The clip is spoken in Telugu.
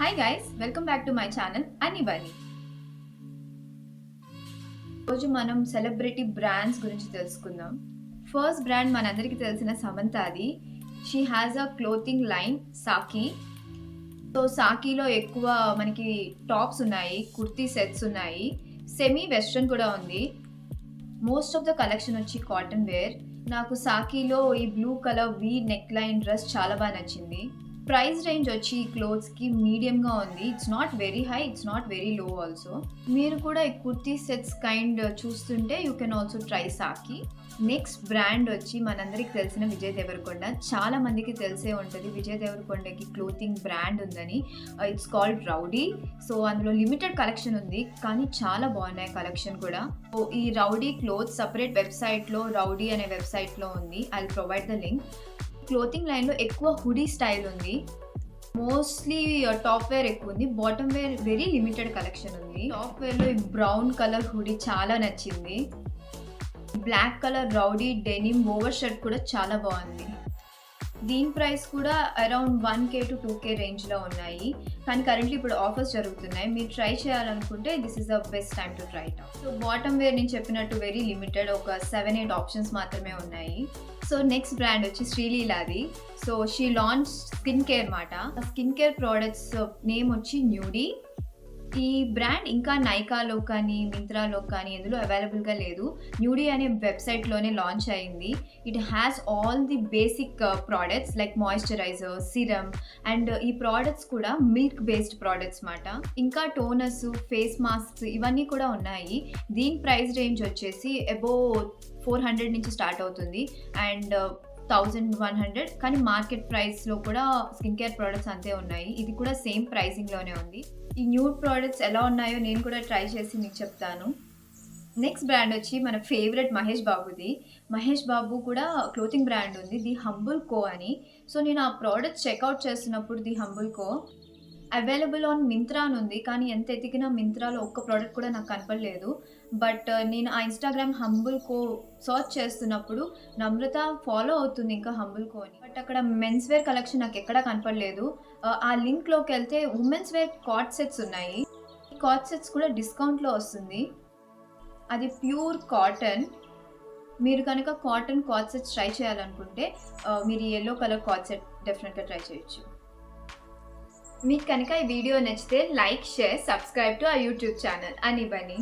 Hi guys, welcome back to my channel అని బనీ. రోజు మనం సెలబ్రిటీ బ్రాండ్స్ గురించి తెలుసుకుందాం. ఫస్ట్ బ్రాండ్ మనందరికీ తెలిసిన సమంతాది. She has a clothing line Saaki. So సాకీలో ఎక్కువ మనకి టాప్స్ ఉన్నాయి, కుర్తీ సెట్స్ ఉన్నాయి, సెమీ వెస్ట్రన్ కూడా ఉంది. మోస్ట్ ఆఫ్ ద కలెక్షన్ వచ్చి కాటన్ వేర్. నాకు సాకీలో ఈ blue colour V neck line dress చాలా బాగా నచ్చింది. ప్రైస్ రేంజ్ వచ్చి ఈ క్లోత్స్కి మీడియంగా ఉంది. It's not very high, it's not very low also. మీరు కూడా ఈ కుర్తీ సెట్స్ కైండ్ చూస్తుంటే యూ కెన్ ఆల్సో ట్రై సాకి. నెక్స్ట్ బ్రాండ్ వచ్చి మనందరికి తెలిసిన విజయ్ దేవరకొండ. చాలా మందికి తెలిసే ఉంటుంది విజయ్ దేవరకొండకి క్లోతింగ్ బ్రాండ్ ఉందని. It's called rowdy. సో అందులో లిమిటెడ్ కలెక్షన్ ఉంది, కానీ చాలా బాగున్నాయి కలెక్షన్ కూడా. సో ఈ రౌడీ క్లోత్స్ సపరేట్ వెబ్సైట్లో, రౌడీ అనే వెబ్సైట్లో ఉంది. I will provide the link. Clothing లైన్లో ఎక్కువ హుడీ స్టైల్ ఉంది. మోస్ట్లీ టాప్ వేర్ ఎక్కువ ఉంది, bottom wear very limited collection ఉంది. టాప్ వేర్లో ఈ బ్రౌన్ కలర్ హుడీ చాలా నచ్చింది. Black colour rowdy denim over shirt కూడా చాలా బాగుంది. దీని ప్రైస్ కూడా అరౌండ్ 1K to 2K రేంజ్లో ఉన్నాయి, కానీ కరెంట్లీ ఇప్పుడు ఆఫర్స్ జరుగుతున్నాయి. మీరు ట్రై చేయాలనుకుంటే this is the best time to try it out. So bottom wear నేను చెప్పినట్టు వెరీ లిమిటెడ్, ఒక 7-8 ఆప్షన్స్ మాత్రమే ఉన్నాయి. సో నెక్స్ట్ బ్రాండ్ వచ్చి శ్రీలీలాది. So she launch skin care మాట. స్కిన్ కేర్ ప్రోడక్ట్స్ నేమ్ వచ్చి న్యూడీ. ఈ బ్రాండ్ ఇంకా నైకాలో కానీ మింత్రాలో కానీ ఎందులో అవైలబుల్గా లేదు. న్యూడీ అనే వెబ్సైట్లోనే లాంచ్ అయింది. It has all the basic products like moisturiser, serum, and ఈ ప్రోడక్ట్స్ కూడా మిల్క్ బేస్డ్ ప్రోడక్ట్స్ మాట. ఇంకా టోనర్స్, ఫేస్ మాస్క్స్ ఇవన్నీ కూడా ఉన్నాయి. దీని ప్రైస్ రేంజ్ వచ్చేసి అబోవ్ 400 నుంచి స్టార్ట్ అవుతుంది అండ్ 1100, కానీ మార్కెట్ ప్రైస్లో కూడా స్కిన్ కేర్ ప్రోడక్ట్స్ అంతే ఉన్నాయి. ఇది కూడా సేమ్ ప్రైసింగ్లోనే ఉంది. ఈ న్యూడ్ ప్రోడక్ట్స్ ఎలా ఉన్నాయో నేను కూడా ట్రై చేసి మీకు చెప్తాను. నెక్స్ట్ బ్రాండ్ వచ్చి మన ఫేవరెట్ మహేష్ బాబుది. మహేష్ బాబు కూడా క్లోతింగ్ బ్రాండ్ ఉంది, ది హంబుల్ కో అని. సో నేను ఆ ప్రోడక్ట్ చెక్అవుట్ చేస్తున్నప్పుడు the humble co available on Myntra అని ఉంది, కానీ ఎంత ఎతికినా మింత్రాలో ఒక్క ప్రోడక్ట్ కూడా నాకు కనపడలేదు. బట్ నేను ఆ ఇన్స్టాగ్రామ్ హంబుల్ కో సర్చ్ చేస్తున్నప్పుడు నమ్రత ఫాలో అవుతుంది ఇంకా హంబుల్ కోని, బట్ అక్కడ మెన్స్ వేర్ కలెక్షన్ నాకు ఎక్కడా కనపడలేదు. ఆ లింక్లోకి వెళ్తే ఉమెన్స్ వేర్ కాట్ సెట్స్ ఉన్నాయి. ఈ కాట్ సెట్స్ కూడా డిస్కౌంట్లో వస్తుంది. అది ప్యూర్ కాటన్. మీరు కనుక కాటన్ కాట్ సెట్స్ ట్రై చేయాలనుకుంటే మీరు ఎల్లో కలర్ కాట్ సెట్ డెఫినెట్గా ట్రై చేయొచ్చు. మీకు కనుక ఈ వీడియో నచ్చితే like, share, subscribe to our YouTube channel అని బనీ.